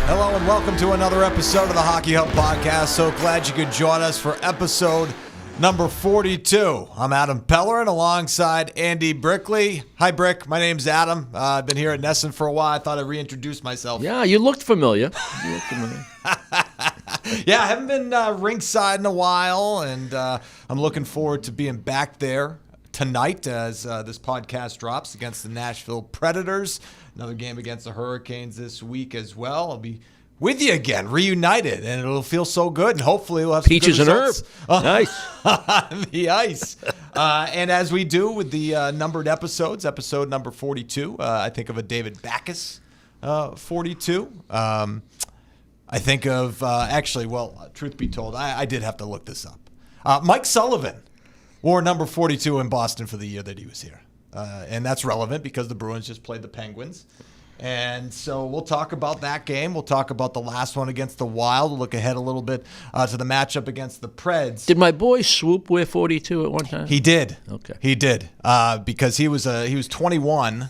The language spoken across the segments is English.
Hello and welcome to another episode of the Hockey Hub Podcast. So glad you could join us for episode number 42. I'm Adam Pellerin alongside Andy Brickley. Hi, Brick. My name's Adam. I've been here at Nesson for a while. I thought I'd reintroduce myself. Yeah, you looked familiar. Yeah, I haven't been ringside in a while, and I'm looking forward to being back there tonight as this podcast drops against the Nashville Predators. Another game against the Hurricanes this week as well. I'll be with you again, reunited, and it'll feel so good, and hopefully we'll have some peaches good and results nice on the ice. And as we do with the numbered episodes, episode number 42, I think of a David Backes 42. I think of, truth be told, I did have to look this up. Mike Sullivan wore number 42 in Boston for the year that he was here. And that's relevant because the Bruins just played the Penguins. And so we'll talk about that game. We'll talk about the last one against the Wild. We'll look ahead a little bit to the matchup against the Preds. Did my boy Swoop wear 42 at one time? He did. Okay. He did because he was 21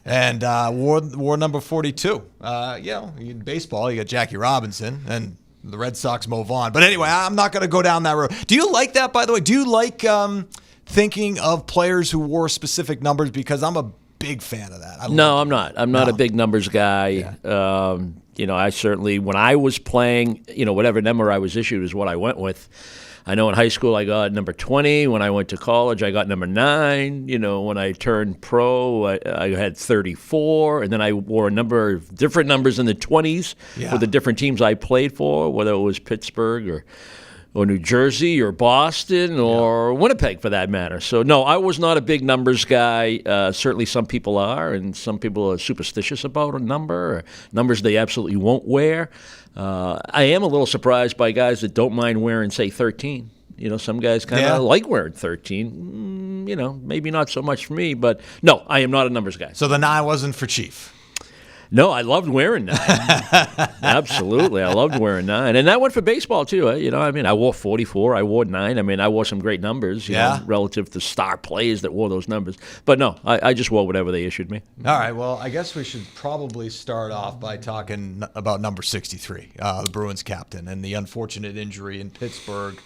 and wore number 42. In baseball, you got Jackie Robinson and the Red Sox move on. But anyway, I'm not going to go down that road. Do you like that, by the way? Do you like thinking of players who wore specific numbers? Because I'm a big fan of that. No, I'm not. I'm not a big numbers guy. Yeah. I certainly, when I was playing, whatever number I was issued is what I went with. I know in high school I got number 20. When I went to college, I got number 9. When I turned pro, I had 34. And then I wore a number of different numbers in the 20s with the different teams I played for, whether it was Pittsburgh or New Jersey or Boston or Winnipeg for that matter. So, no, I was not a big numbers guy. Certainly some people are, and some people are superstitious about a number or numbers they absolutely won't wear. I am a little surprised by guys that don't mind wearing, say, 13. Some guys kind of like wearing 13. Maybe not so much for me, but no, I am not a numbers guy. So the 9 wasn't for Chief. No, I loved wearing 9. Absolutely, I loved wearing 9, and that went for baseball too. I wore 44. I wore 9. I wore some great numbers, relative to star players that wore those numbers. But no, I just wore whatever they issued me. All right. Well, I guess we should probably start off by talking about number 63, the Bruins captain, and the unfortunate injury in Pittsburgh.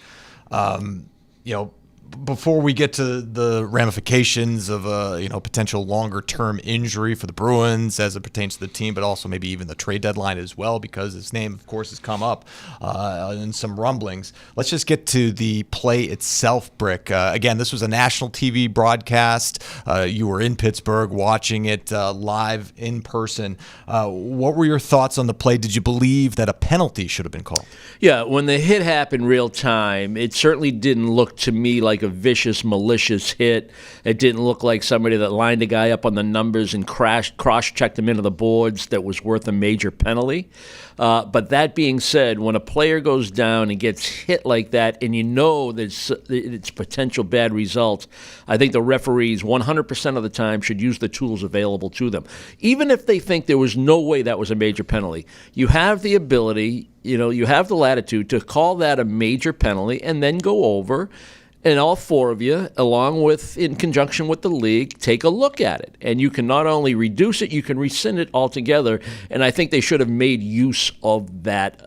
Before we get to the ramifications of a potential longer-term injury for the Bruins as it pertains to the team, but also maybe even the trade deadline as well, because his name, of course, has come up in some rumblings. Let's just get to the play itself, Brick. Again, this was a national TV broadcast. You were in Pittsburgh watching it live in person. What were your thoughts on the play? Did you believe that a penalty should have been called? Yeah, when the hit happened real time, it certainly didn't look to me like a vicious, malicious hit. It didn't look like somebody that lined a guy up on the numbers and cross-checked him into the boards that was worth a major penalty. But that being said, when a player goes down and gets hit like that and you know that it's potential bad results, I think the referees 100% of the time should use the tools available to them. Even if they think there was no way that was a major penalty, you have the ability, you have the latitude to call that a major penalty and then go over and all 4 of you, in conjunction with the league, take a look at it. And you can not only reduce it, you can rescind it altogether. And I think they should have made use of that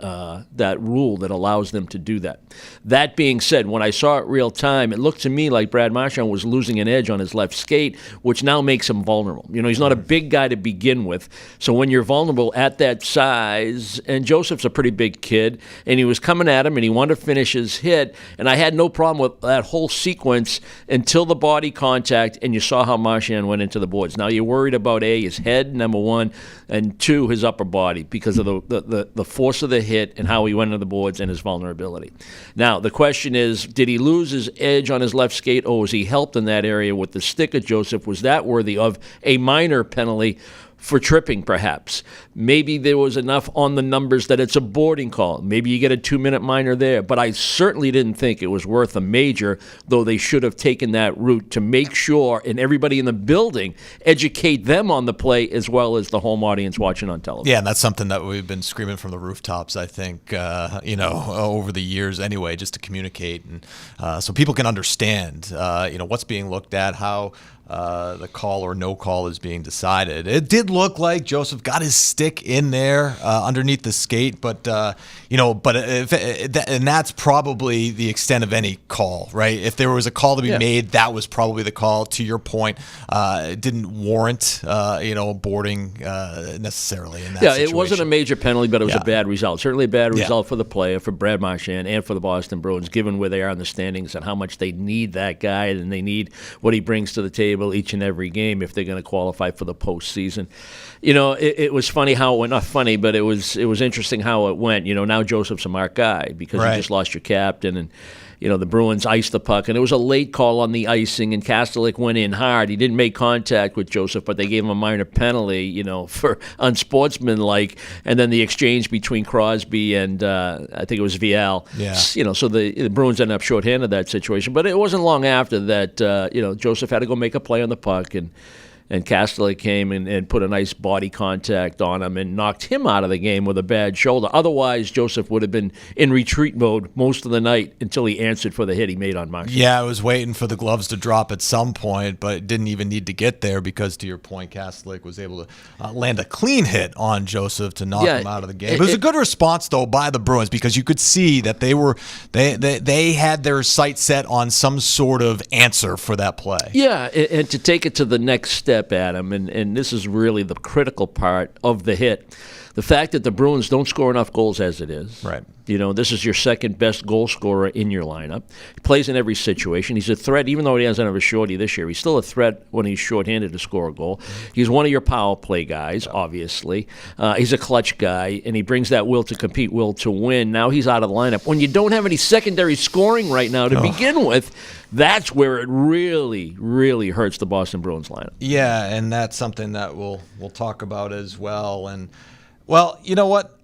rule that allows them to do that. That being said, when I saw it real time, it looked to me like Brad Marchand was losing an edge on his left skate, which now makes him vulnerable. He's not a big guy to begin with. So when you're vulnerable at that size, and Joseph's a pretty big kid, and he was coming at him and he wanted to finish his hit, and I had no problem with that whole sequence until the body contact, and you saw how Marchand went into the boards. Now you're worried about his head, number 1, and 2, his upper body, because of the force of the hit and how he went into the boards and his vulnerability. Now the question is, did he lose his edge on his left skate, or was he helped in that area with the stick of Joseph? Was that worthy of a minor penalty for tripping, perhaps? Maybe there was enough on the numbers that it's a boarding call. Maybe you get a 2-minute minor there. But I certainly didn't think it was worth a major, though they should have taken that route to make sure, and everybody in the building, educate them on the play as well as the home audience watching on television. Yeah, and that's something that we've been screaming from the rooftops, I think, over the years anyway, just to communicate and so people can understand, what's being looked at, how the call or no call is being decided. It did look like Joseph got his stick in there underneath the skate, but and that's probably the extent of any call, right? If there was a call to be made, that was probably the call. To your point, it didn't warrant boarding necessarily in that situation. It wasn't a major penalty, but it was a bad result. Certainly a bad result for the player, for Brad Marchand, and for the Boston Bruins, given where they are in the standings and how much they need that guy and they need what he brings to the table each and every game if they're going to qualify for the postseason. It was funny how it went. Not funny, but it was interesting how it went. Now Joseph's a marked guy because you just lost your captain, and the Bruins iced the puck, and it was a late call on the icing, and Kastelik went in hard. He didn't make contact with Joseph, but they gave him a minor penalty, for unsportsmanlike, and then the exchange between Crosby and I think it was Vial. Yeah. So the Bruins ended up shorthanded that situation, but it wasn't long after that, Joseph had to go make a play on the puck, and Kastelik came and put a nice body contact on him and knocked him out of the game with a bad shoulder. Otherwise, Joseph would have been in retreat mode most of the night until he answered for the hit he made on Marchand. Yeah, I was waiting for the gloves to drop at some point, but didn't even need to get there because, to your point, Kastelik was able to land a clean hit on Joseph to knock him out of the game. It was a good response, though, by the Bruins because you could see that they had their sight set on some sort of answer for that play. Yeah, and to take it to the next step, Adam, and this is really the critical part of the hit. The fact that the Bruins don't score enough goals as it is. Right. This is your second best goal scorer in your lineup. He plays in every situation. He's a threat, even though he doesn't have a shorty this year. He's still a threat when he's shorthanded to score a goal. He's one of your power play guys, obviously. He's a clutch guy, and he brings that will to compete, will to win. Now he's out of the lineup. When you don't have any secondary scoring right now to begin with, that's where it really, really hurts the Boston Bruins lineup. Yeah, and that's something that we'll talk about as well. And well, you know what?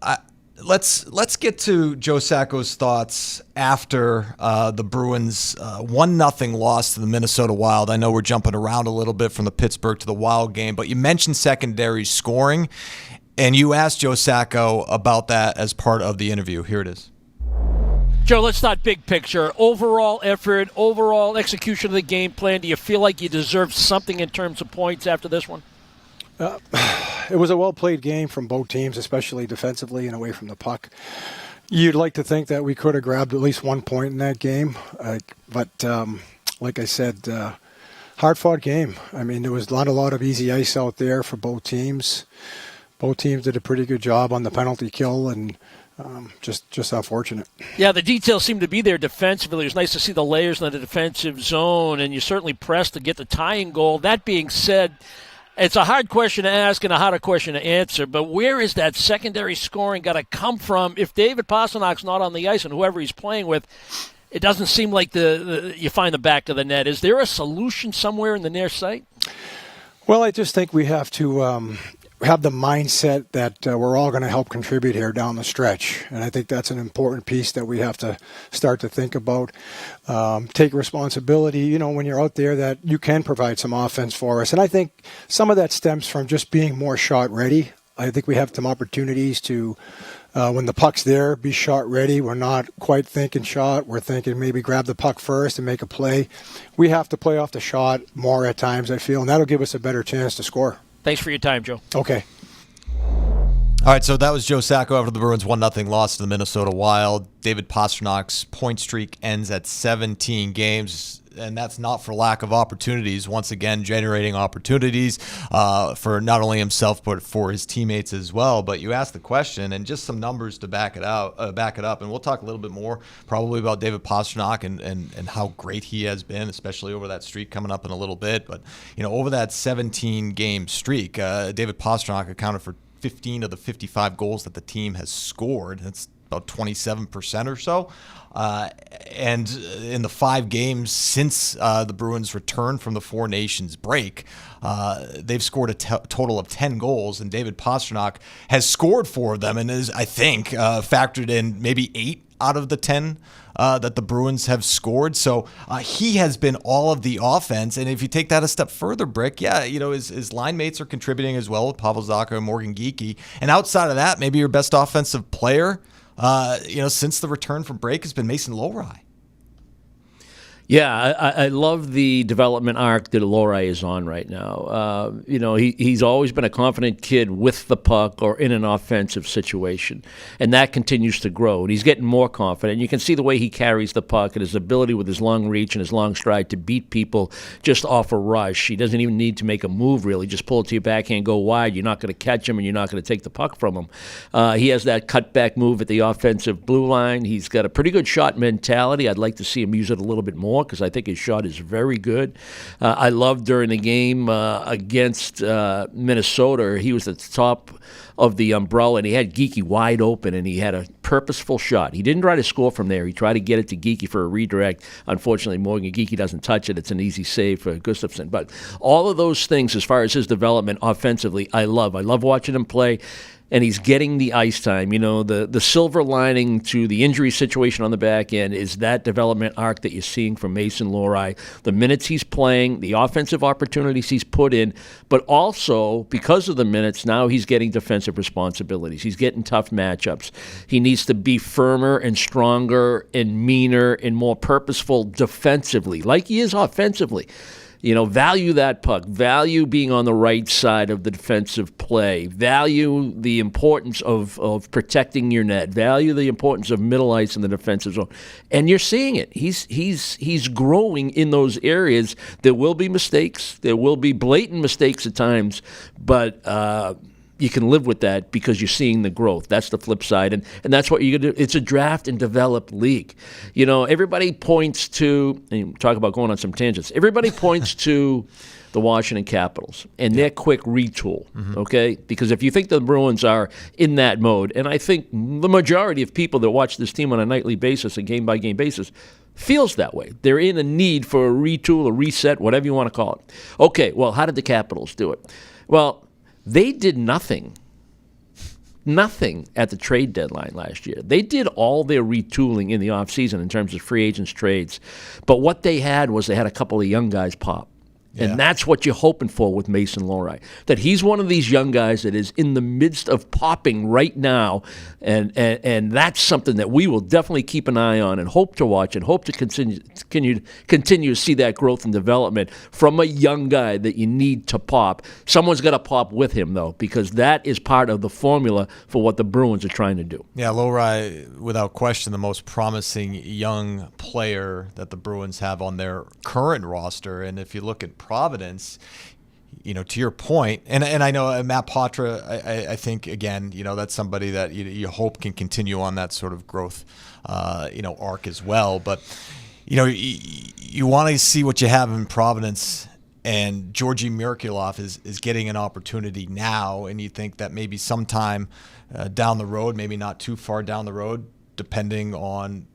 Let's get to Joe Sacco's thoughts after the Bruins 1-0 loss to the Minnesota Wild. I know we're jumping around a little bit from the Pittsburgh to the Wild game, but you mentioned secondary scoring, and you asked Joe Sacco about that as part of the interview. Here it is. Joe, let's start big picture. Overall effort, overall execution of the game plan. Do you feel like you deserve something in terms of points after this one? It was a well-played game from both teams, especially defensively and away from the puck. You'd like to think that we could have grabbed at least 1 point in that game. But like I said, hard-fought game. I mean, there was not a lot of easy ice out there for both teams. Both teams did a pretty good job on the penalty kill, and just unfortunate. Yeah, the details seem to be there defensively. It was nice to see the layers in the defensive zone, and you certainly pressed to get the tying goal. That being said, it's a hard question to ask and a harder question to answer, but where is that secondary scoring got to come from? If David Pastrnak's not on the ice and whoever he's playing with, it doesn't seem like you find the back of the net. Is there a solution somewhere in the near sight? Well, I just think we have to have the mindset that we're all going to help contribute here down the stretch. And I think that's an important piece that we have to start to think about. Take responsibility, when you're out there, that you can provide some offense for us. And I think some of that stems from just being more shot ready. I think we have some opportunities to, when the puck's there, be shot ready. We're not quite thinking shot. We're thinking maybe grab the puck first and make a play. We have to play off the shot more at times, I feel, and that'll give us a better chance to score. Thanks for your time, Joe. Okay. All right, so that was Joe Sacco after the Bruins 1-0 loss to the Minnesota Wild. David Pastrnak's point streak ends at 17 games, and that's not for lack of opportunities. Once again, generating opportunities for not only himself but for his teammates as well. But you asked the question, and just some numbers to back it up, and we'll talk a little bit more probably about David Pastrnak and how great he has been, especially over that streak coming up in a little bit. But over that 17-game streak, David Pastrnak accounted for 15 of the 55 goals that the team has scored. That's about 27% or so. And in the 5 games since the Bruins returned from the Four Nations break, they've scored a total of 10 goals, and David Pastrnak has scored 4 of them and is, I think, factored in maybe 8 out of the 10 that the Bruins have scored. So he has been all of the offense. And if you take that a step further, Brick, his line mates are contributing as well with Pavel Zacha and Morgan Geekie. And outside of that, maybe your best offensive player, since the return from break has been Mason Lohrei. Yeah, I love the development arc that Lohrei is on right now. He's always been a confident kid with the puck or in an offensive situation, and that continues to grow. And he's getting more confident. You can see the way he carries the puck and his ability with his long reach and his long stride to beat people just off a rush. He doesn't even need to make a move, really. Just pull it to your backhand, go wide. You're not going to catch him, and you're not going to take the puck from him. He has that cutback move at the offensive blue line. He's got a pretty good shot mentality. I'd like to see him use it a little bit more, because I think his shot is very good. I loved during the game against Minnesota, he was at the top of the umbrella, and he had Geekie wide open, and he had a purposeful shot. He didn't try to score from there. He tried to get it to Geekie for a redirect. Unfortunately, Morgan Geekie doesn't touch it. It's an easy save for Gustafsson. But all of those things, as far as his development offensively, I love. I love watching him play. And he's getting the ice time. The silver lining to the injury situation on the back end is that development arc that you're seeing from Mason Lohrei. The minutes he's playing, the offensive opportunities he's put in, but also, because of the minutes, now he's getting defensive responsibilities. He's getting tough matchups. He needs to be firmer and stronger and meaner and more purposeful defensively, like he is offensively. Value that puck. Value being on the right side of the defensive play. Value the importance of protecting your net. Value the importance of middle ice in the defensive zone. And you're seeing it. He's growing in those areas. There will be mistakes. There will be blatant mistakes at times, but you can live with that because you're seeing the growth. That's the flip side, and that's what you're going to do. It's a draft and develop league. Everybody points to, and you talk about going on some tangents, everybody points to the Washington Capitals and their quick retool, okay? Because if you think the Bruins are in that mode, and I think the majority of people that watch this team on a nightly basis, a game-by-game basis, feels that way. They're in a need for a retool, a reset, whatever you want to call it. Okay, well, how did the Capitals do it? Well, they did nothing at the trade deadline last year. They did all their retooling in the offseason in terms of free agents trades. But what they had was they had a couple of young guys pop. Yeah. And that's what you're hoping for with Mason Lohrei, that he's one of these young guys that is in the midst of popping right now, and that's something that we will definitely keep an eye on and hope to watch and hope to continue to see that growth and development from a young guy that you need to pop. Someone's got to pop with him, though, because that is part of the formula for what the Bruins are trying to do. Yeah, Lohrei, without question, the most promising young player that the Bruins have on their current roster, and if you look at Providence, to your point, and I know Matt Poitras, I think, again, that's somebody that you hope can continue on that sort of growth, arc as well. But, you want to see what you have in Providence, and Georgi Merkulov is getting an opportunity now, and you think that maybe sometime down the road, maybe not too far down the road, depending on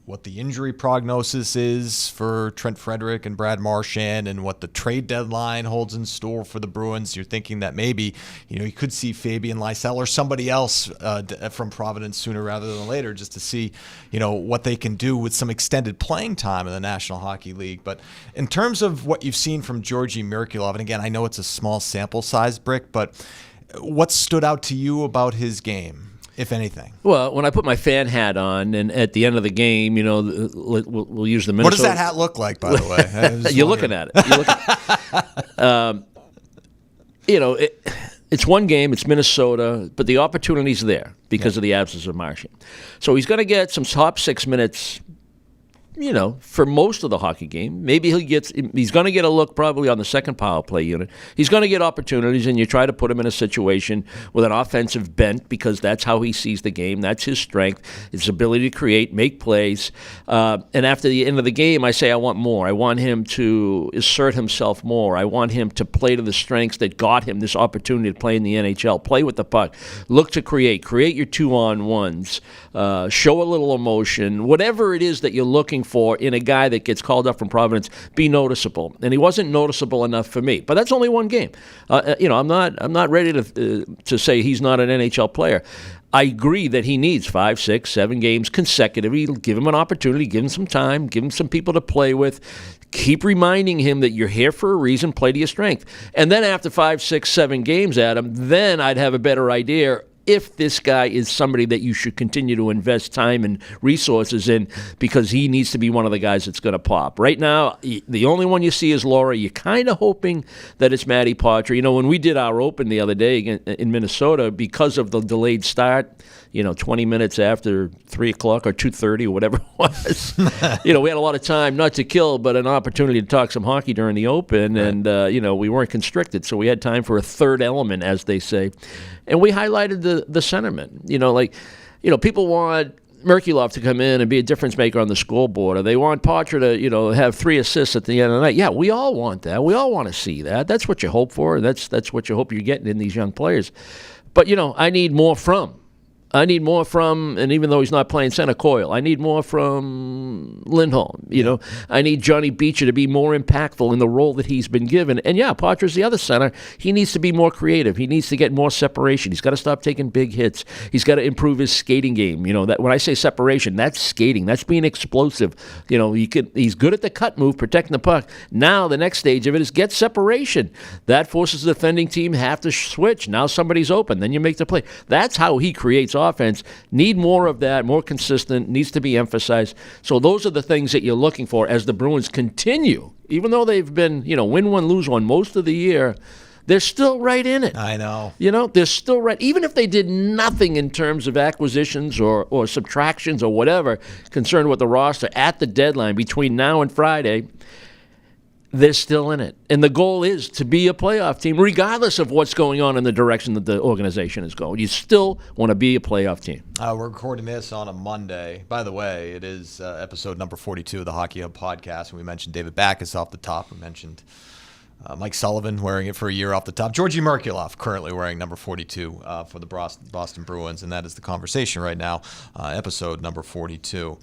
what the injury prognosis is for Trent Frederick and Brad Marchand and what the trade deadline holds in store for the Bruins. You're thinking that maybe, you could see Fabian Lysell or somebody else from Providence sooner rather than later, just to see, what they can do with some extended playing time in the National Hockey League. But in terms of what you've seen from Georgi Merkulov, and again, I know it's a small sample size, Brick, but what stood out to you about his game, if anything? Well, when I put my fan hat on, and at the end of the game, we'll use the Minnesota. What does that hat look like, by the way? You're looking at it. It's one game. It's Minnesota, but the opportunity's there because of the absence of Marchand. So he's going to get some top 6 minutes, for most of the hockey game. Maybe he's going to get a look probably on the second power play unit. He's going to get opportunities, and you try to put him in a situation with an offensive bent because that's how he sees the game. That's his strength, his ability to create, make plays. And after the end of the game, I say I want more. I want him to assert himself more. I want him to play to the strengths that got him this opportunity to play in the NHL, play with the puck, look to create your 2-on-1s, show a little emotion, whatever it is that you're looking for in a guy that gets called up from Providence, be noticeable. And he wasn't noticeable enough for me. But that's only one game. I'm not ready to say he's not an NHL player. I agree that he needs 5, 6, 7 games consecutively. Give him an opportunity, give him some time, give him some people to play with. Keep reminding him that you're here for a reason, play to your strength. And then after 5, 6, 7 games, Adam, then I'd have a better idea if this guy is somebody that you should continue to invest time and resources in because he needs to be one of the guys that's going to pop. Right now, the only one you see is Laura. You're kind of hoping that it's Matty Poitras. When we did our open the other day in Minnesota, because of the delayed start, 20 minutes after 3 o'clock or 2:30 or whatever it was, we had a lot of time, not to kill, but an opportunity to talk some hockey during the open. Right. And, we weren't constricted, so we had time for a third element, as they say. And we highlighted the sentiment. People want Merkulov to come in and be a difference maker on the scoreboard, or they want Poitras to, have 3 assists at the end of the night. Yeah, we all want that. We all want to see that. That's what you hope for. That's what you hope you're getting in these young players. But, I need more from. And even though he's not playing center, Coyle, I need more from Lindholm. I need Johnny Beecher to be more impactful in the role that he's been given. And Poitras, the other center, he needs to be more creative. He needs to get more separation. He's got to stop taking big hits. He's got to improve his skating game. That when I say separation, that's skating. That's being explosive. He's good at the cut move, protecting the puck. Now the next stage of it is get separation. That forces the defending team have to switch. Now somebody's open. Then you make the play. That's how he creates offense. Need more of that, more consistent, needs to be emphasized. So those are the things that you're looking for as the Bruins continue. Even though they've been, win one, lose one most of the year, they're still right in it. I know. They're still right. Even if they did nothing in terms of acquisitions or subtractions or whatever concerned with the roster at the deadline between now and Friday, they're still in it. And the goal is to be a playoff team, regardless of what's going on in the direction that the organization is going. You still want to be a playoff team. We're recording this on a Monday. By the way, it is episode number 42 of the Hockey Hub podcast. And we mentioned David Backes off the top. We mentioned Mike Sullivan wearing it for a year off the top. Georgi Merkulov currently wearing number 42 for the Boston Bruins, and that is the conversation right now, episode number 42.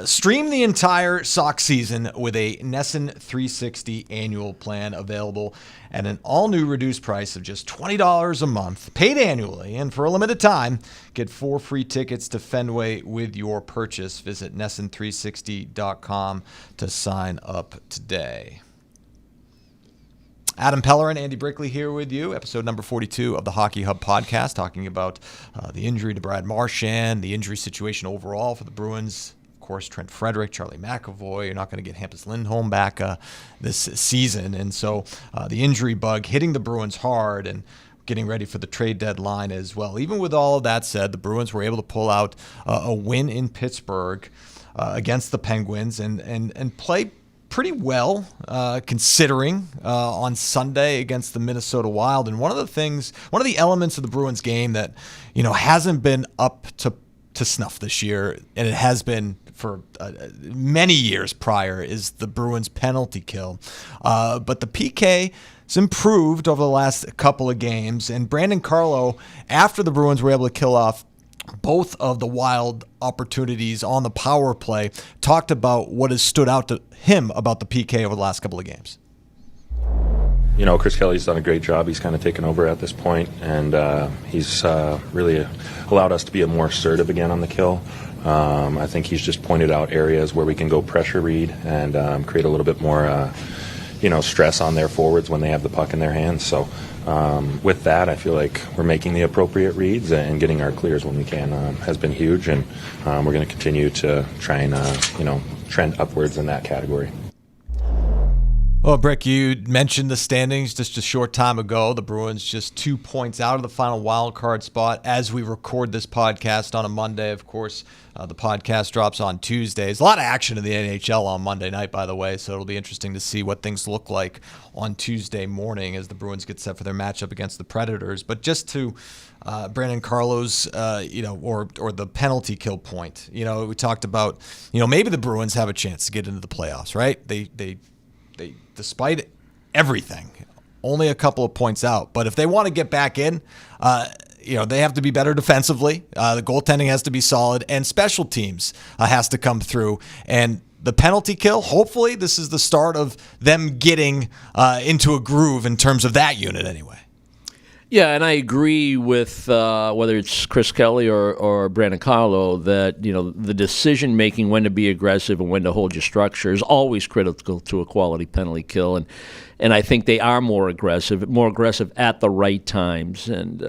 Stream the entire Sox season with a NESN 360 annual plan available at an all-new reduced price of just $20 a month, paid annually, and for a limited time, get 4 free tickets to Fenway with your purchase. Visit NESN360.com to sign up today. Adam Pellerin, Andy Brickley here with you, episode number 42 of the Hockey Hub podcast, talking about the injury to Brad Marchand, the injury situation overall for the Bruins. Of course, Trent Frederick, Charlie McAvoy. You're not going to get Hampus Lindholm back this season. And so the injury bug hitting the Bruins hard and getting ready for the trade deadline as well. Even with all of that said, the Bruins were able to pull out a win in Pittsburgh against the Penguins and play pretty well, considering on Sunday against the Minnesota Wild. And one of the elements of the Bruins game that hasn't been up to snuff this year, and it has been for many years prior, is the Bruins penalty kill. But the PK has improved over the last couple of games, and Brandon Carlo, after the Bruins were able to kill off both of the Wild opportunities on the power play, talked about what has stood out to him about the PK over the last couple of games. Chris Kelly's done a great job. He's kind of taken over at this point, and he's really allowed us to be more assertive again on the kill. I think he's just pointed out areas where we can go pressure read and create a little bit more stress on their forwards when they have the puck in their hands. So with that, I feel like we're making the appropriate reads and getting our clears when we can has been huge, and we're going to continue to try and trend upwards in that category. Well, Brick, you mentioned the standings just a short time ago. The Bruins just 2 points out of the final wild card spot as we record this podcast on a Monday. Of course, the podcast drops on Tuesdays. A lot of action in the NHL on Monday night, by the way, so it'll be interesting to see what things look like on Tuesday morning as the Bruins get set for their matchup against the Predators. But just to Brandon Carlo's, or the penalty kill point, we talked about, maybe the Bruins have a chance to get into the playoffs, right? They despite everything, only a couple of points out. But if they want to get back in, they have to be better defensively. The goaltending has to be solid, and special teams has to come through. And the penalty kill, hopefully this is the start of them getting into a groove in terms of that unit anyway. Yeah, and I agree with whether it's Chris Kelly or Brandon Carlo that the decision making when to be aggressive and when to hold your structure is always critical to a quality penalty kill, and I think they are more aggressive at the right times. And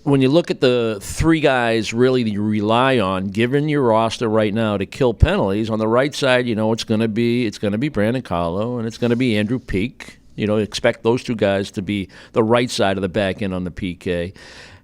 when you look at the three guys really that you rely on, given your roster right now to kill penalties, on the right side, it's going to be Brandon Carlo and it's going to be Andrew Peeke. Expect those two guys to be the right side of the back end on the PK.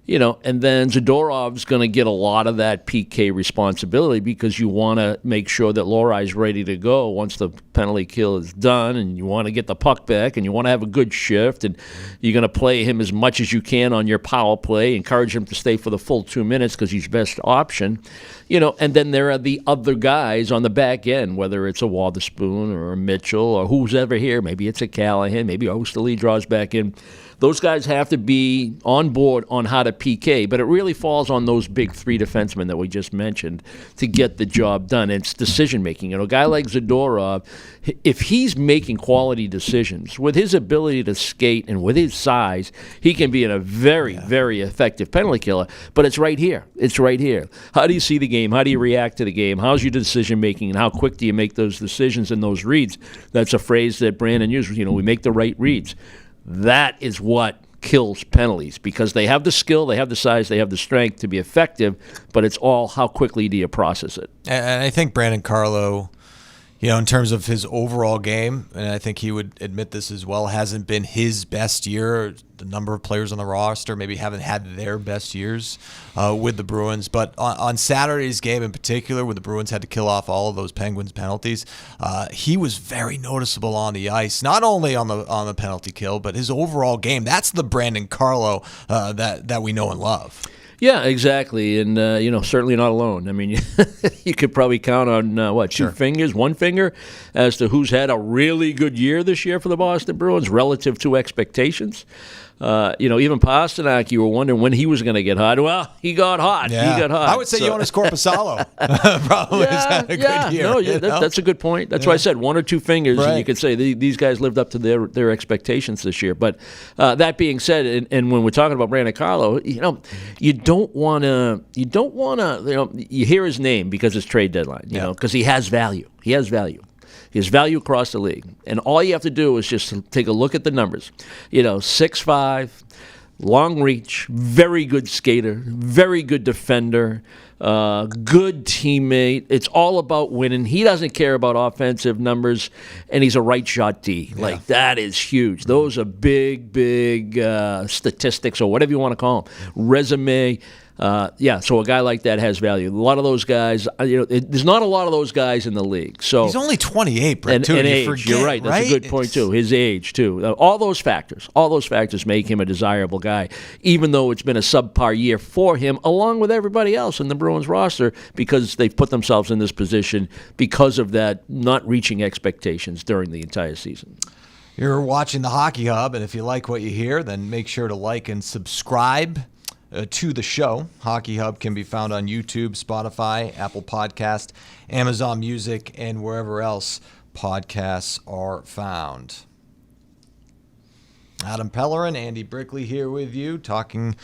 And then Zadorov's going to get a lot of that PK responsibility because you want to make sure that Lorai's ready to go once the penalty kill is done, and you want to get the puck back, and you want to have a good shift, and you're going to play him as much as you can on your power play, encourage him to stay for the full 2 minutes because he's best option. And then there are the other guys on the back end, whether it's a Wotherspoon or a Mitchell or who's ever here. Maybe it's a Callahan, maybe Osterley draws back in. Those guys have to be on board on how to PK, but it really falls on those big three defensemen that we just mentioned to get the job done. It's decision-making. A guy like Zadorov, if he's making quality decisions, with his ability to skate and with his size, he can be a very, very effective penalty killer. But it's right here. It's right here. How do you see the game? How do you react to the game? How's your decision-making, and how quick do you make those decisions and those reads? That's a phrase that Brandon used. We make the right reads. That is what kills penalties because they have the skill, they have the size, they have the strength to be effective, but it's all how quickly do you process it. And I think Brandon Carlo, in terms of his overall game, and I think he would admit this as well, hasn't been his best year. The number of players on the roster maybe haven't had their best years with the Bruins. But on Saturday's game in particular, where the Bruins had to kill off all of those Penguins penalties, he was very noticeable on the ice, not only on the penalty kill, but his overall game. That's the Brandon Carlo that we know and love. Yeah, exactly, and certainly not alone. I mean, you could probably count on two fingers, one finger, as to who's had a really good year this year for the Boston Bruins relative to expectations. Even Pastrnak, you were wondering when he was going to get hot. Well, he got hot. Yeah. He got hot. I would say Jonas Korpisalo probably has had a good year. That's a good point. That's why I said one or two fingers, and you could say these guys lived up to their expectations this year. But that being said, and when we're talking about Brandon Carlo, you don't want to. You hear his name because it's trade deadline. Because he has value. He has value. He has value across the league. And all you have to do is just take a look at the numbers. 6'5", long reach, very good skater, very good defender, good teammate. It's all about winning. He doesn't care about offensive numbers, and he's a right shot D. Yeah. That is huge. Those are big statistics or whatever you want to call them. Resume. So a guy like that has value. A lot of those guys, there's not a lot of those guys in the league. So he's only 28, Brett, too. And age, you're right. That's a good point, too. His age, too. All those factors make him a desirable guy, even though it's been a subpar year for him, along with everybody else in the Bruins roster, because they've put themselves in this position because of that not reaching expectations during the entire season. You're watching the Hockey Hub, and if you like what you hear, then make sure to like and subscribe to the show. Hockey Hub can be found on YouTube, Spotify, Apple Podcast, Amazon Music, and wherever else podcasts are found. Adam Pellerin, Andy Brickley here with you, talking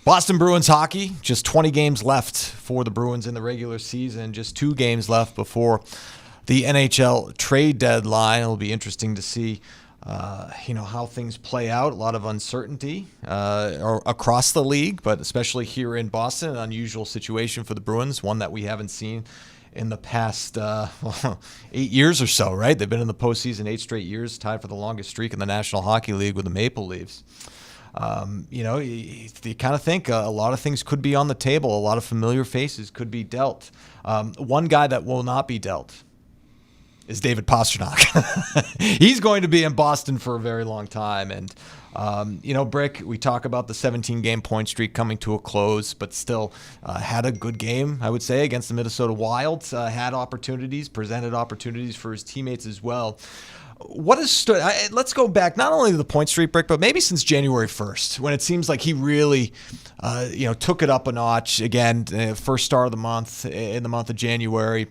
Boston Bruins hockey. Just 20 games left for the Bruins in the regular season. Just 2 games left before the NHL Trade Deadline. It'll be interesting to see how things play out. A lot of uncertainty across the league, but especially here in Boston, an unusual situation for the Bruins, one that we haven't seen in the past 8 years or so, right? They've been in the postseason 8 straight years, tied for the longest streak in the National Hockey League with the Maple Leafs. You kind of think a lot of things could be on the table. A lot of familiar faces could be dealt. One guy that will not be dealt is David Pastrnak. He's going to be in Boston for a very long time. And, Brick, we talk about the 17-game point streak coming to a close, but still had a good game, I would say, against the Minnesota Wild. Had opportunities, presented opportunities for his teammates as well. What has stood? Let's go back not only to the point streak, Brick, but maybe since January 1st, when it seems like he really, took it up a notch again. First star of the month in the month of January.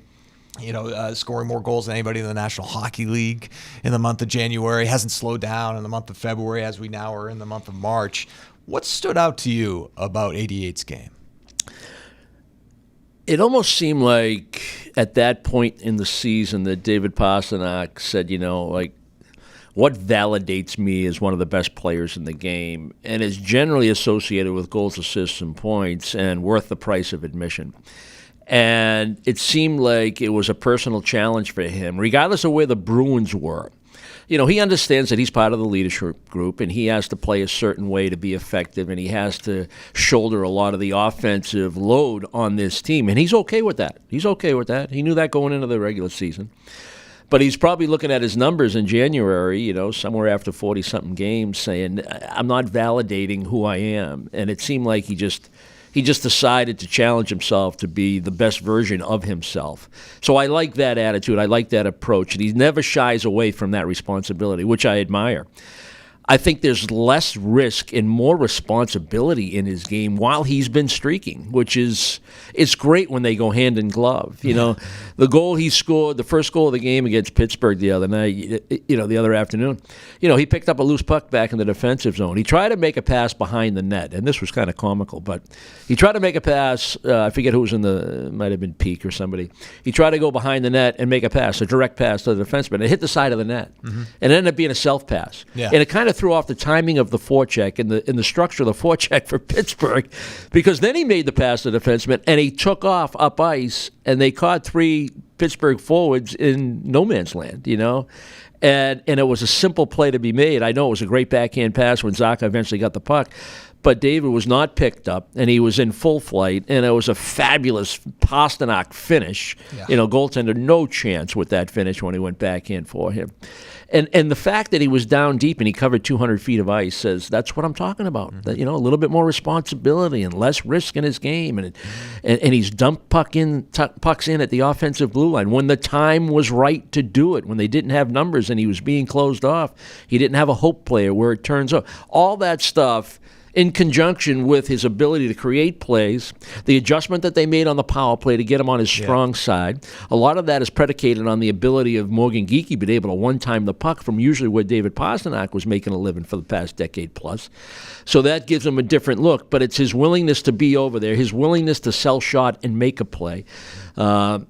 scoring more goals than anybody in the National Hockey League in the month of January. Hasn't slowed down in the month of February as we now are in the month of March. What stood out to you about 88's game? It almost seemed like at that point in the season that David Pastrnak said, what validates me as one of the best players in the game and is generally associated with goals, assists, and points and worth the price of admission. And it seemed like it was a personal challenge for him, regardless of where the Bruins were. He understands that he's part of the leadership group and he has to play a certain way to be effective and he has to shoulder a lot of the offensive load on this team. And he's okay with that. He knew that going into the regular season. But he's probably looking at his numbers in January, somewhere after 40-something games saying, I'm not validating who I am. And it seemed like he just decided to challenge himself to be the best version of himself. So I like that attitude. I like that approach. And he never shies away from that responsibility, which I admire. I think there's less risk and more responsibility in his game while he's been streaking, which is it's great when they go hand in glove. The goal he scored, the first goal of the game against Pittsburgh the other night, the other afternoon, he picked up a loose puck back in the defensive zone. He tried to make a pass behind the net, and this was kind of comical, but he tried to make a pass. I forget who was might have been Peak or somebody. He tried to go behind the net and make a pass, a direct pass to the defenseman. It hit the side of the net, and it ended up being a self-pass. Yeah. And it kind of threw off the timing of the forecheck and the structure of the forecheck for Pittsburgh, because then he made the pass to the defenseman and he took off up ice and they caught 3 Pittsburgh forwards in no man's land, and it was a simple play to be made. I know it was a great backhand pass when Sacco eventually got the puck, but David was not picked up and he was in full flight, and it was a fabulous Pastrnak finish. Yeah. Goaltender, no chance with that finish when he went backhand for him. And the fact that he was down deep and he covered 200 feet of ice says that's what I'm talking about. Mm-hmm. That, a little bit more responsibility and less risk in his game, and he's dumped pucks in at the offensive blue line when the time was right to do it. When they didn't have numbers and he was being closed off, he didn't have a hope player where it turns out. All that stuff, in conjunction with his ability to create plays, the adjustment that they made on the power play to get him on his strong side, a lot of that is predicated on the ability of Morgan Geekie being able to one-time the puck from usually where David Pastrnak was making a living for the past decade plus. So that gives him a different look, but it's his willingness to be over there, his willingness to sell shot and make a play, and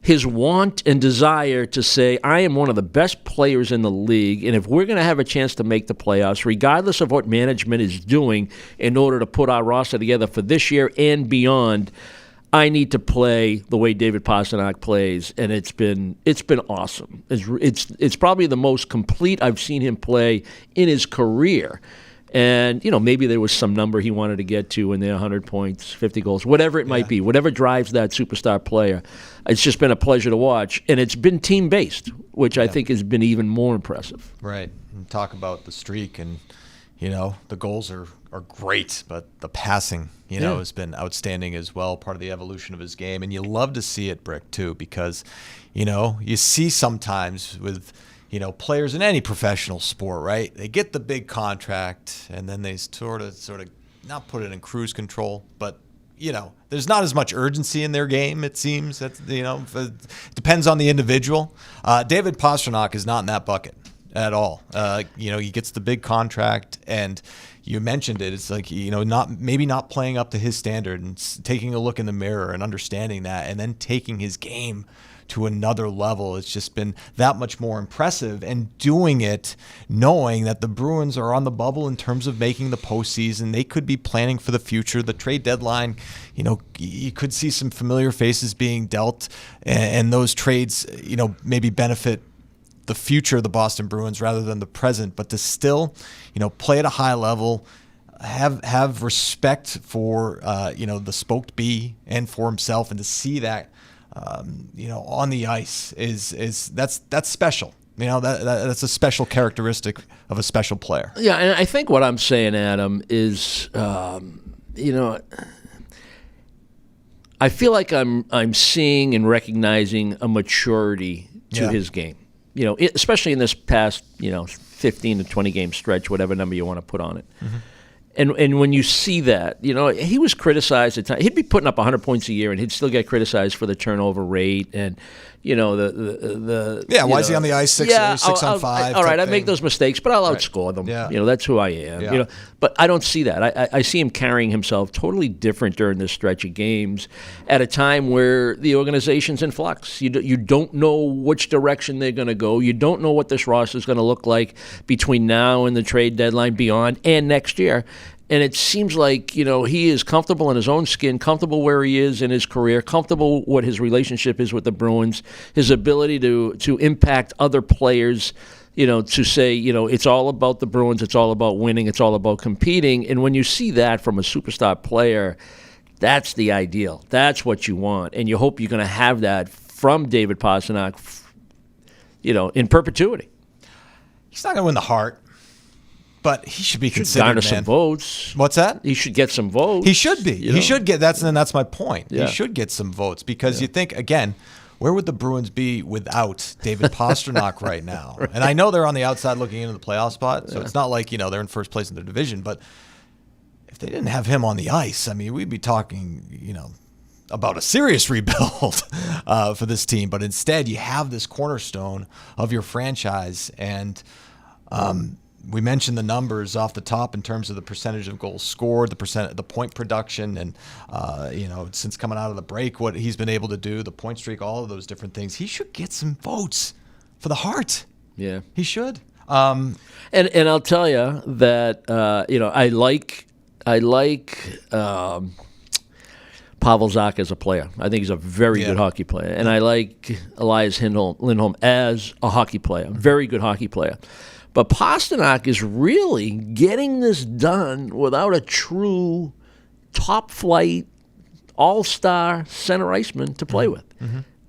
his want and desire to say, I am one of the best players in the league, and if we're going to have a chance to make the playoffs, regardless of what management is doing in order to put our roster together for this year and beyond, I need to play the way David Pastrnak plays, and it's been awesome. It's probably the most complete I've seen him play in his career. And, maybe there was some number he wanted to get to in there, 100 points, 50 goals, whatever it might be, whatever drives that superstar player. It's just been a pleasure to watch. And it's been team-based, which I think has been even more impressive. Right. And talk about the streak, and, the goals are great, but the passing, has been outstanding as well, part of the evolution of his game. And you love to see it, Brick, too, because, you see sometimes with – players in any professional sport, right? They get the big contract and then they sort of not put it in cruise control, but there's not as much urgency in their game, it seems. It depends on the individual. David Pastrnak is not in that bucket at all. He gets the big contract, and you mentioned it. It's like, not playing up to his standard and taking a look in the mirror and understanding that, and then taking his game to another level. It's just been that much more impressive, and doing it knowing that the Bruins are on the bubble in terms of making the postseason. They could be planning for the future. The trade deadline, you could see some familiar faces being dealt, and those trades, maybe benefit the future of the Boston Bruins rather than the present. But to still, play at a high level, have respect for, the spoked bee and for himself, and to see that on the ice that's special. That's a special characteristic of a special player. Yeah, and I think what I'm saying, Adam, is I feel like I'm seeing and recognizing a maturity to his game. Especially in this past 15 to 20 game stretch, whatever number you want to put on it. Mm-hmm. And when you see that, he was criticized at times. He'd be putting up 100 points a year, and he'd still get criticized for the turnover rate and why is he on the ice 6 on 5? All right, I make those mistakes, but I'll outscore them. Yeah. That's who I am. Yeah. But I don't see that. I see him carrying himself totally different during this stretch of games at a time where the organization's in flux. You don't know which direction they're going to go. You don't know what this roster is going to look like between now and the trade deadline, beyond, and next year. And it seems like, he is comfortable in his own skin, comfortable where he is in his career, comfortable what his relationship is with the Bruins, his ability to impact other players, to say, it's all about the Bruins, it's all about winning, it's all about competing. And when you see that from a superstar player, that's the ideal. That's what you want. And you hope you're going to have that from David Pastrnak, in perpetuity. He's not going to win the Hart. But he should be considered, garner some votes. What's that? He should get some votes. He should be. He should get. That's my point. Yeah. He should get some votes because you think, again, where would the Bruins be without David Pastrnak right now? Right. And I know they're on the outside looking into the playoff spot, so it's not like they're in first place in their division. But if they didn't have him on the ice, I mean, we'd be talking, about a serious rebuild for this team. But instead, you have this cornerstone of your franchise, and we mentioned the numbers off the top in terms of the percentage of goals scored, the point production, and since coming out of the break, what he's been able to do, the point streak, all of those different things. He should get some votes for the Hart. Yeah, he should. And I'll tell you that I like Pavel Zacha as a player. I think he's a very good hockey player, and I like Elias Lindholm as a hockey player, very good hockey player. But Pastrnak is really getting this done without a true top-flight, all-star center iceman to play with,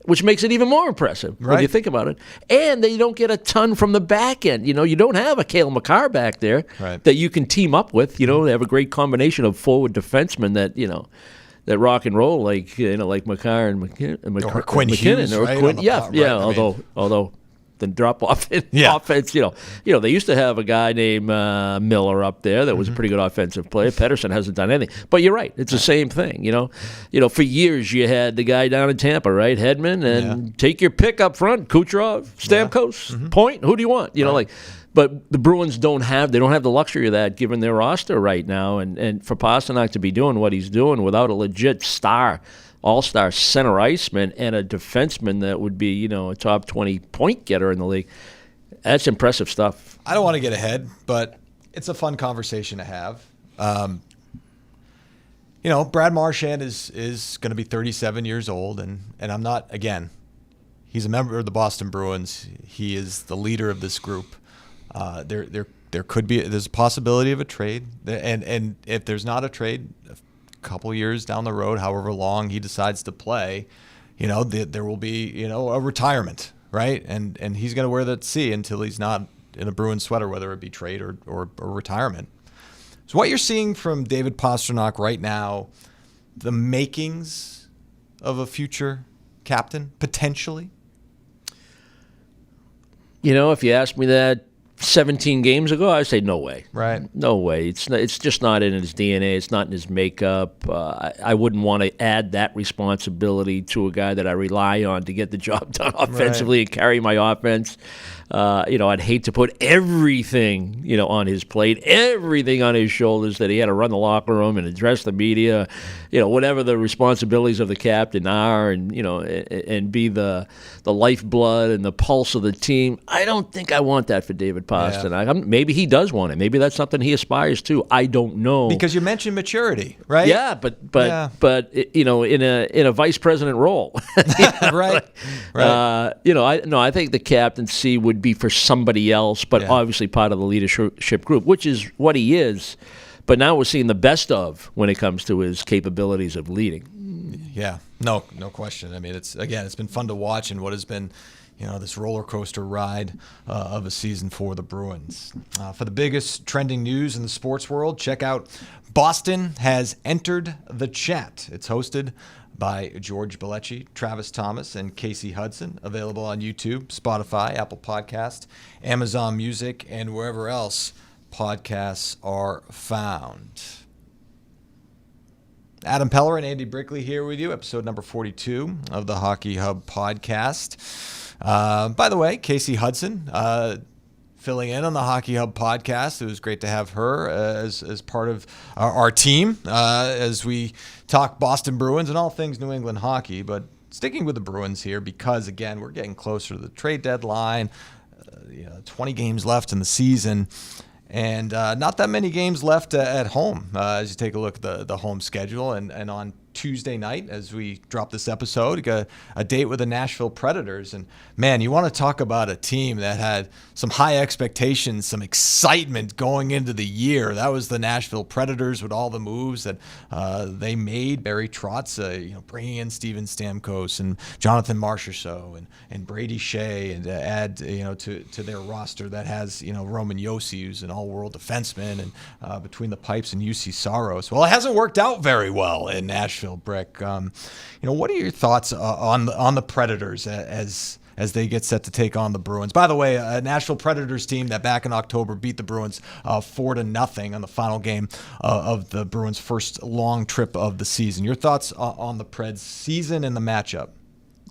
which makes it even more impressive when you think about it. And they don't get a ton from the back end. You don't have a Cale Makar back there that you can team up with. They have a great combination of forward defensemen that rock and roll like Makar and or Quinn Hughes, or right? Quinn, although the drop off in offense, they used to have a guy named Miller up there that was a pretty good offensive player. Pettersson hasn't done anything, but you're right; it's the same thing. For years you had the guy down in Tampa, right, Hedman, and take your pick up front, Kucherov, Stamkos, Point. Who do you want? But the Bruins don't have the luxury of that given their roster right now, and for Pastrnak to be doing what he's doing without a legit star, all-star center iceman and a defenseman that would be, a top 20 point getter in the league, that's impressive stuff. I don't want to get ahead, but it's a fun conversation to have. Brad Marchand is going to be 37 years old, and I'm not, again, he's a member of the Boston Bruins. He is the leader of this group. There's a possibility of a trade, and if there's not a trade, a couple years down the road, however long he decides to play, there will be a retirement, right? And he's going to wear that C until he's not in a Bruins sweater, whether it be trade or retirement. So what you're seeing from David Pastrnak right now, the makings of a future captain potentially. If you asked me that 17 games ago, I would say no way. Right. No way. It's just not in his DNA. It's not in his makeup. I wouldn't want to add that responsibility to a guy that I rely on to get the job done offensively and carry my offense. I'd hate to put everything, on his plate, everything on his shoulders, that he had to run the locker room and address the media, whatever the responsibilities of the captain are, and and be the lifeblood and the pulse of the team. I don't think I want that for David Pastrnak. Yeah. Maybe he does want it. Maybe that's something he aspires to. I don't know. Because you mentioned maturity, right? Yeah, but in a vice president role, right. I think the captaincy would be for somebody else, but obviously part of the leadership group, which is what he is. But now we're seeing the best of when it comes to his capabilities of leading. Yeah, no question. I mean, it's been fun to watch, and what has been, this roller coaster ride of a season for the Bruins. For the biggest trending news in the sports world, check out Boston Has Entered the Chat. It's hosted by George Bellecci, Travis Thomas, and Casey Hudson. Available on YouTube, Spotify, Apple Podcast, Amazon Music, and wherever else podcasts are found. Adam Pellerin and Andy Brickley here with you, episode number 42 of the Hockey Hub podcast. By the way, Casey Hudson filling in on the Hockey Hub podcast. It was great to have her as part of our team as we talk Boston Bruins and all things New England hockey. But sticking with the Bruins here because, again, we're getting closer to the trade deadline. 20 games left in the season. And not that many games left at home as you take a look at the home schedule. And on Tuesday night, as we drop this episode, got a date with the Nashville Predators. And, man, you want to talk about a team that had some high expectations, some excitement going into the year. That was the Nashville Predators with all the moves that they made. Barry Trotz, bringing in Steven Stamkos and Jonathan Marchand and Brady Shea, and to add to their roster that has Roman Josi, who's an all-world defenseman, and between the pipes and UC Saros. Well, it hasn't worked out very well in Nashville, Brick. What are your thoughts on the Predators as they get set to take on the Bruins? By the way, a Nashville Predators team that back in October beat the Bruins 4-0 on the final game of the Bruins' first long trip of the season. Your thoughts on the Preds season and the matchup?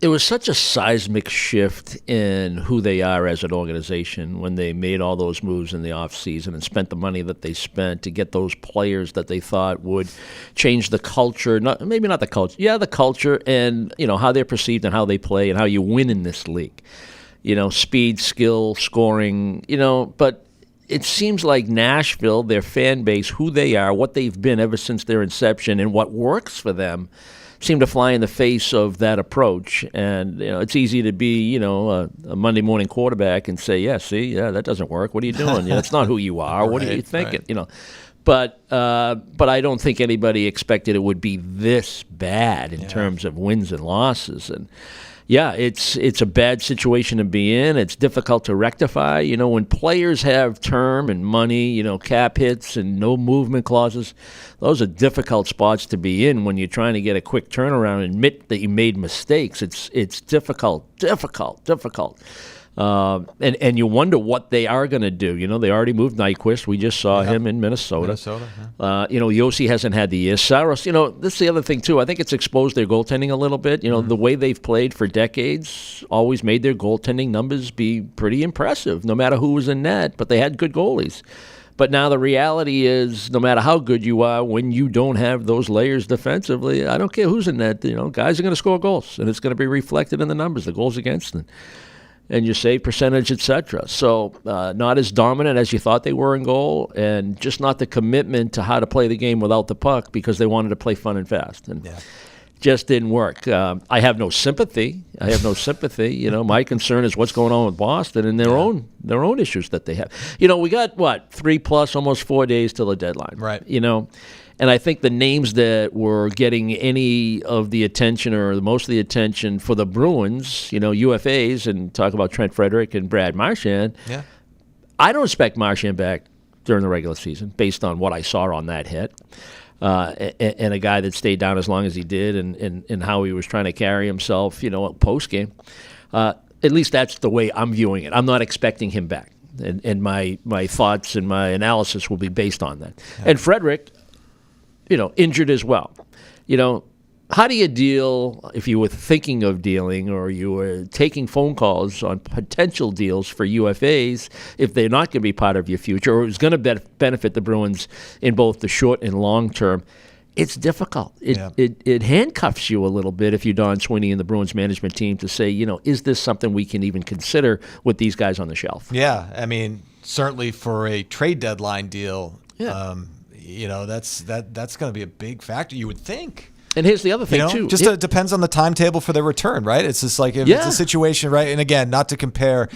It was such a seismic shift in who they are as an organization when they made all those moves in the offseason and spent the money that they spent to get those players that they thought would change the culture. Maybe not the culture. Yeah, the culture and, how they're perceived and how they play and how you win in this league. Speed, skill, scoring, but it seems like Nashville, their fan base, who they are, what they've been ever since their inception and what works for them seem to fly in the face of that approach. And, it's easy to be, a Monday morning quarterback and say, that doesn't work. What are you doing? That's not who you are. What are you thinking? Right. But I don't think anybody expected it would be this bad in terms of wins and losses. And, it's a bad situation to be in. It's difficult to rectify. When players have term and money, cap hits and no movement clauses, those are difficult spots to be in when you're trying to get a quick turnaround and admit that you made mistakes. It's difficult. And you wonder what they are going to do. They already moved Nyquist. We just saw him in Minnesota. Josi hasn't had the year. Saros, this is the other thing, too. I think it's exposed their goaltending a little bit. The way they've played for decades always made their goaltending numbers be pretty impressive, no matter who was in net. But they had good goalies. But now the reality is, no matter how good you are, when you don't have those layers defensively, I don't care who's in net. Guys are going to score goals, and it's going to be reflected in the numbers, the goals against them, and your save percentage, etc. So not as dominant as you thought they were in goal, and just not the commitment to how to play the game without the puck because they wanted to play fun and fast. And just didn't work. I have no sympathy. My concern is what's going on with Boston and their own issues that they have. We got 3+ almost 4 days till the deadline. Right. And I think the names that were getting any of the attention or most of the attention for the Bruins, UFAs, and talk about Trent Frederick and Brad Marchand. Yeah. I don't expect Marchand back during the regular season based on what I saw on that hit. And a guy that stayed down as long as he did and how he was trying to carry himself, post-game. At least that's the way I'm viewing it. I'm not expecting him back. And my thoughts and my analysis will be based on that. Yeah. And Frederick, injured as well. How do you deal, if you were thinking of dealing or you were taking phone calls on potential deals for UFAs, if they're not going to be part of your future or it's going to benefit the Bruins in both the short and long term? It's difficult. It handcuffs you a little bit if you're Don Sweeney and the Bruins management team to say, is this something we can even consider with these guys on the shelf? Yeah, I mean, certainly for a trade deadline deal, that's going to be a big factor, you would think. And here's the other thing, too. Just it depends on the timetable for their return, right? It's just like if it's a situation, right? And again, not to compare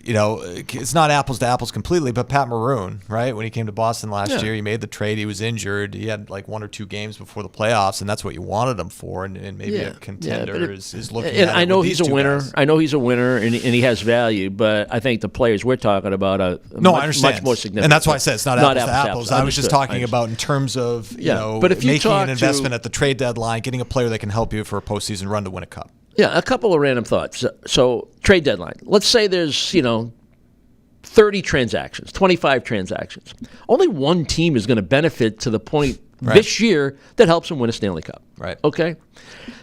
you know, it's not apples to apples completely, but Pat Maroon, right? When he came to Boston last year, he made the trade. He was injured. He had like 1 or 2 games before the playoffs, and that's what you wanted him for. And maybe a contender is looking at it. I know he's a winner. I know he's a winner, and he has value. But I think the players we're talking about are much more significant. And that's why I said it's not apples to apples. I was just talking about in terms of making an investment at the trade deadline, getting a player that can help you for a postseason run to win a cup. Yeah, a couple of random thoughts. So trade deadline. Let's say there's, 3 30 transactions, 25 transactions. Only one team is going to benefit to the point this year that helps them win a Stanley Cup. Right. Okay?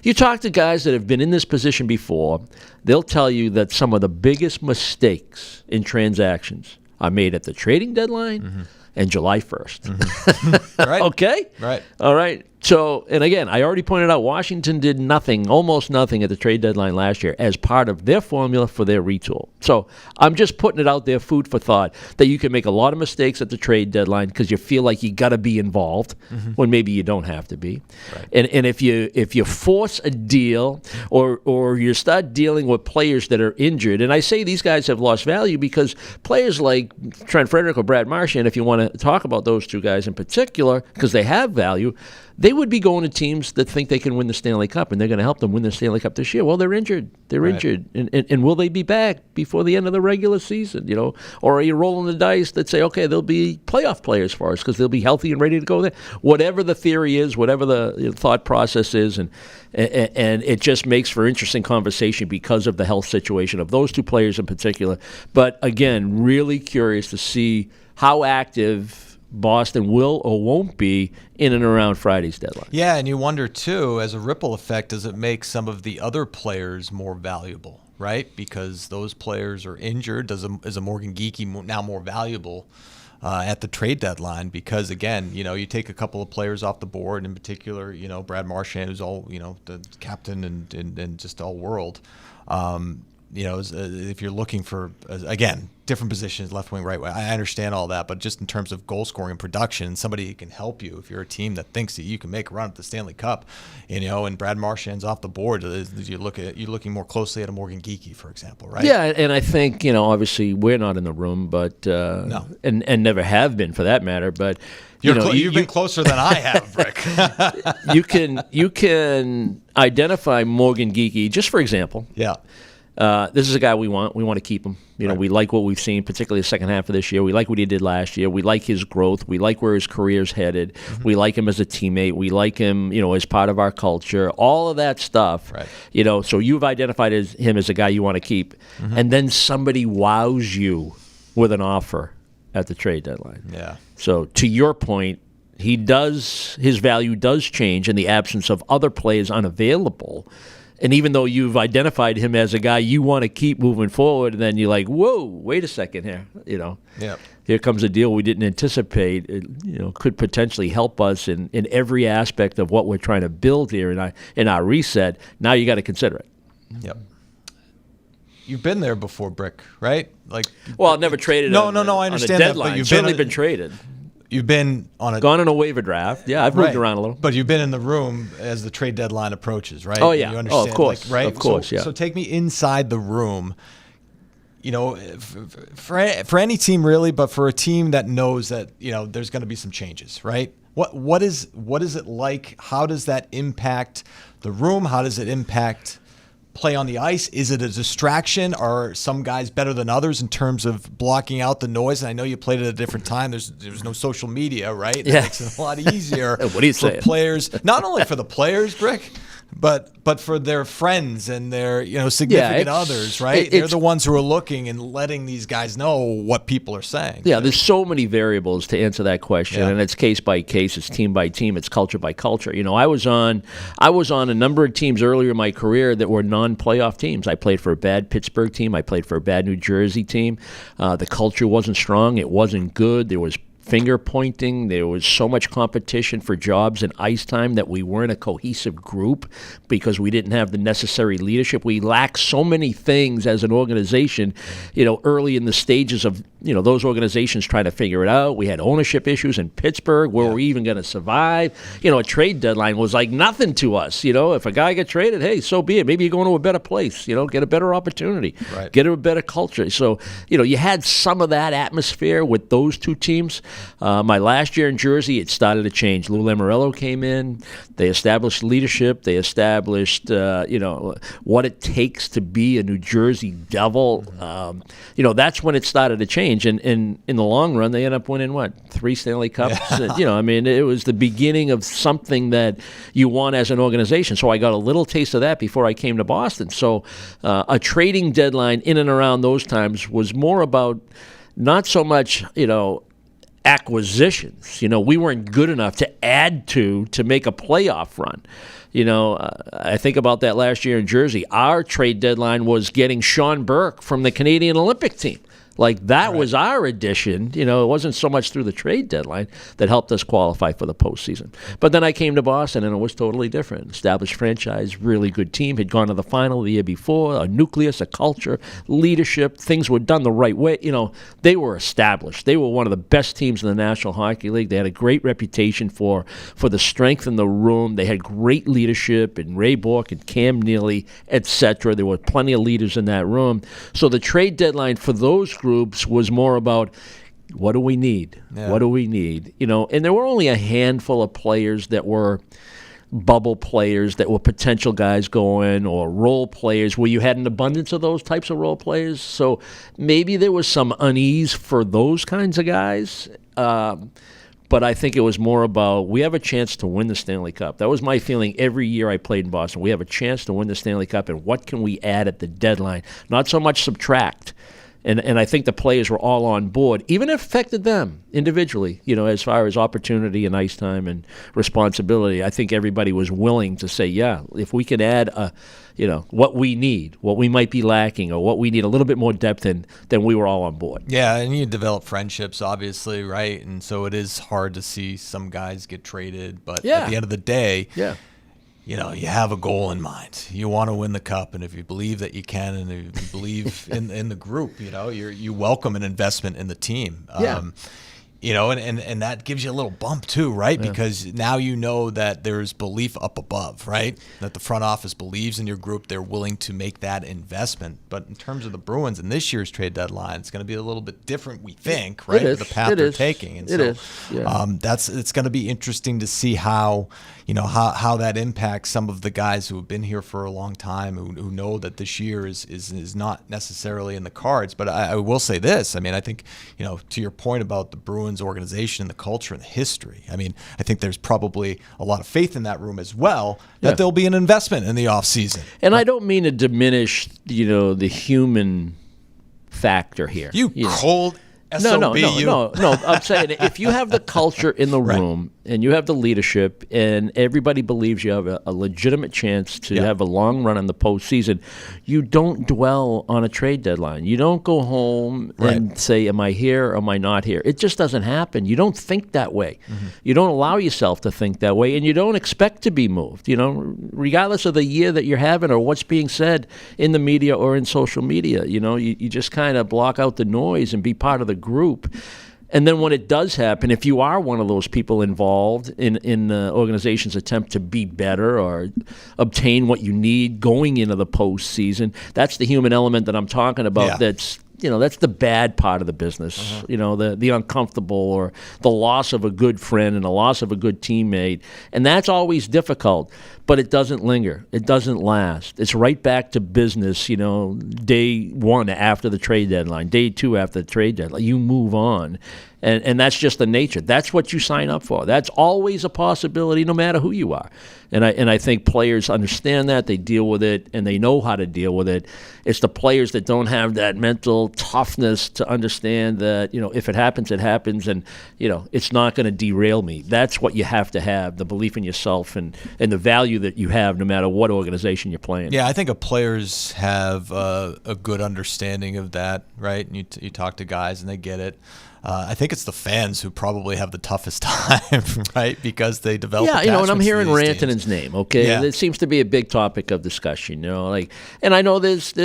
You talk to guys that have been in this position before, they'll tell you that some of the biggest mistakes in transactions are made at the trading deadline and July 1st. Right. Okay? Right. All right. So, and again, I already pointed out Washington did nothing, almost nothing at the trade deadline last year as part of their formula for their retool. So I'm just putting it out there, food for thought, that you can make a lot of mistakes at the trade deadline because you feel like you got to be involved when maybe you don't have to be. Right. And if you force a deal or you start dealing with players that are injured, and I say these guys have lost value because players like Trent Frederick or Brad Marchand, if you want to talk about those two guys in particular, because they have value, they would be going to teams that think they can win the Stanley Cup, and they're going to help them win the Stanley Cup this year. Well, they're injured. They're injured. And will they be back before the end of the regular season, you know? Or are you rolling the dice that say, okay, they'll be playoff players for us because they'll be healthy and ready to go there? Whatever the theory is, whatever the thought process is, and it just makes for interesting conversation because of the health situation of those two players in particular. But, again, really curious to see how active Boston will or won't be in and around Friday's deadline. Yeah, and you wonder, too, as a ripple effect, does it make some of the other players more valuable, right? Because those players are injured. Is a Morgan Geekie now more valuable at the trade deadline? Because, again, you know, you take a couple of players off the board, in particular, you know, Brad Marchand, who's all, you know, the captain and just all world. You know, if you're looking for, again, different positions, left wing, right wing, I understand all that, but just in terms of goal scoring and production, somebody who can help you if you're a team that thinks that you can make a run at the Stanley Cup, you know, and Brad Marchand's off the board, you're looking more closely at a Morgan Geekie, for example, right? Yeah, and I think, you know, obviously we're not in the room, but no, and never have been for that matter, but you've been closer than I have, Rick. you can identify Morgan Geekie, just for example. Yeah. This is a guy we want. We want to keep him. You know, we like what we've seen, particularly the second half of this year. We like what he did last year. We like his growth. We like where his career's headed. We like him as a teammate. We like him, you know, as part of our culture. All of that stuff. Right. You know, so you've identified him as a guy you want to keep, and then somebody wows you with an offer at the trade deadline. Yeah. So to your point, his value does change in the absence of other players unavailable. And even though you've identified him as a guy you want to keep moving forward, and then you're like, whoa, wait a second here. You know, here comes a deal we didn't anticipate. It, you know, could potentially help us in every aspect of what we're trying to build here in our reset. Now you got to consider it. Yep. You've been there before, Brick, right? Like, well, I've never traded. No, I understand that, but you've certainly been traded. You've been gone on a waiver draft. Yeah, I've moved around a little. But you've been in the room as the trade deadline approaches, right? Oh, yeah. You understand, of course. Like, right? Of course, So take me inside the room. You know, for any team really, but for a team that knows that, you know, there's going to be some changes, right? What is it like? How does that impact the room? How does it impact play on the ice? Is it a distraction? Are some guys better than others in terms of blocking out the noise? And I know you played at a different time. There's no social media, right? That makes it a lot easier what are you for saying? Players, not only for the players, Brick, but for their friends and their, you know, significant others, right? They're the ones who are looking and letting these guys know what people are saying. Yeah, there's so many variables to answer that question, and it's case by case, it's team by team, it's culture by culture. You know, I was on a number of teams earlier in my career that were non-playoff teams. I played for a bad Pittsburgh team. I played for a bad New Jersey team. The culture wasn't strong. It wasn't good. There was finger pointing. There was so much competition for jobs and ice time that we weren't a cohesive group because we didn't have the necessary leadership. We lacked so many things as an organization, you know, early in the stages of, you know, those organizations trying to figure it out. We had ownership issues in Pittsburgh. Were we even going to survive? You know, a trade deadline was like nothing to us. You know, if a guy got traded, hey, so be it. Maybe you're going to a better place, you know, get a better opportunity, get a better culture. So, you know, you had some of that atmosphere with those two teams. My last year in Jersey, it started to change. Lou Lamoriello came in. They established leadership. They established, you know, what it takes to be a New Jersey Devil. You know, that's when it started to change. And in the long run, they ended up winning, 3 Stanley Cups? You know, I mean, it was the beginning of something that you want as an organization. So I got a little taste of that before I came to Boston. So a trading deadline in and around those times was more about not so much, acquisitions. We weren't good enough to add to make a playoff run. I think about that last year in Jersey. Our trade deadline was getting Sean Burke from the Canadian Olympic team. Like, that was our addition. It wasn't so much through the trade deadline that helped us qualify for the postseason. But then I came to Boston, and it was totally different. Established franchise, really good team, had gone to the final the year before, a nucleus, a culture, leadership, things were done the right way. They were established. They were one of the best teams in the National Hockey League. They had a great reputation for the strength in the room. They had great leadership in Ray Bourque and Cam Neely, etc. There were plenty of leaders in that room. So the trade deadline for those groups was more about, what do we need? Yeah. What do we need? And there were only a handful of players that were bubble players, that were potential guys going, or role players where you had an abundance of those types of role players. So maybe there was some unease for those kinds of guys. But I think it was more about, we have a chance to win the Stanley Cup. That was my feeling every year I played in Boston. We have a chance to win the Stanley Cup, and what can we add at the deadline? Not so much subtract. And I think the players were all on board, even if it affected them individually, as far as opportunity and ice time and responsibility. I think everybody was willing to say, yeah, if we could add, what we need, what we might be lacking, or what we need a little bit more depth in, then we were all on board. Yeah, and you develop friendships, obviously, right? And so it is hard to see some guys get traded. But at the end of the day, you have a goal in mind. You want to win the cup, and if you believe that you can, and if you believe in the group, you welcome an investment in the team. And that gives you a little bump too, right? Yeah. Because now you know that there's belief up above, right? That the front office believes in your group. They're willing to make that investment. But in terms of the Bruins and this year's trade deadline, it's going to be a little bit different, we think, right? The path they're taking. And it's going to be interesting to see how that impacts some of the guys who have been here for a long time, who know that this year is not necessarily in the cards. But I will say this. I mean, I think, to your point about the Bruins organization and the culture and the history, I mean, I think there's probably a lot of faith in that room as well, that there'll be an investment in the offseason. And I don't mean to diminish, the human factor here. You cold SOB. No. I'm saying, if you have the culture in the room, and you have the leadership, and everybody believes you have a legitimate chance to have a long run in the postseason, you don't dwell on a trade deadline. You don't go home and say, am I here or am I not here? It just doesn't happen. You don't think that way. Mm-hmm. You don't allow yourself to think that way, and you don't expect to be moved, regardless of the year that you're having or what's being said in the media or in social media. You just kind of block out the noise and be part of the group. And then when it does happen, if you are one of those people involved in the organization's attempt to be better or obtain what you need going into the postseason, that's the human element that I'm talking about. Yeah. That's the bad part of the business. The uncomfortable, or the loss of a good friend and the loss of a good teammate. And that's always difficult, but it doesn't linger. It doesn't last. It's right back to business, day one after the trade deadline, day two after the trade deadline. You move on. And that's just the nature. That's what you sign up for. That's always a possibility, no matter who you are. And I think players understand that. They deal with it, and they know how to deal with it. It's the players that don't have that mental toughness to understand that, if it happens, it happens, and, it's not going to derail me. That's what you have to have, the belief in yourself and the value that you have no matter what organization you're playing. Yeah, I think players have a good understanding of that, right? And you talk to guys, and they get it. I think it's the fans who probably have the toughest time, right? Because they develop. Yeah, and I'm hearing Rantanen's name. Okay, it seems to be a big topic of discussion. And I know there's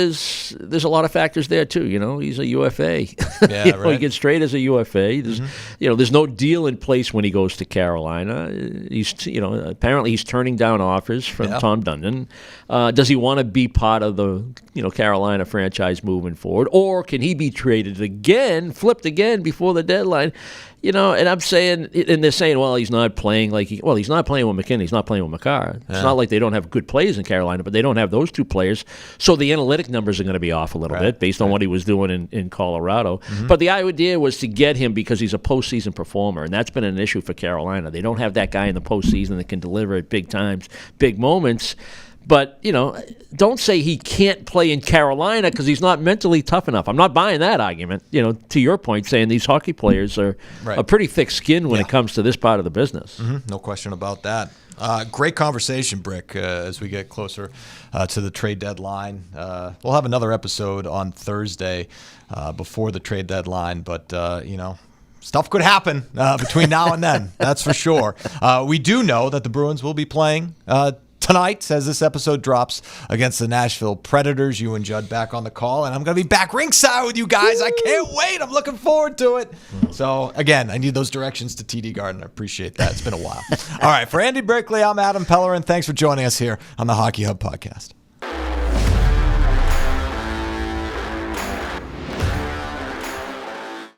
a lot of factors there too. He's a UFA. Yeah, right. He gets traded as a UFA. There's, there's no deal in place when he goes to Carolina. He's, apparently he's turning down offers from Tom Dundon. Does he want to be part of the, Carolina franchise moving forward, or can he be traded again, flipped again before the deadline? And I'm saying, and they're saying, well, he's not playing he's not playing with McKinnon, he's not playing with Makar. It's not like they don't have good players in Carolina, but they don't have those two players. So the analytic numbers are going to be off a little bit based on what he was doing in Colorado. Mm-hmm. But the idea was to get him because he's a postseason performer, and that's been an issue for Carolina. They don't have that guy in the postseason that can deliver at big times, big moments. But, don't say he can't play in Carolina because he's not mentally tough enough. I'm not buying that argument, to your point, saying these hockey players are a pretty thick-skinned when it comes to this part of the business. Mm-hmm. No question about that. Great conversation, Brick, as we get closer to the trade deadline. We'll have another episode on Thursday before the trade deadline, but, stuff could happen between now and then. That's for sure. We do know that the Bruins will be playing tonight, as this episode drops, against the Nashville Predators. You and Judd back on the call, and I'm going to be back ringside with you guys. I can't wait. I'm looking forward to it. So, again, I need those directions to TD Garden. I appreciate that. It's been a while. All right, for Andy Brickley, I'm Adam Pellerin. Thanks for joining us here on the Hockey Hub Podcast.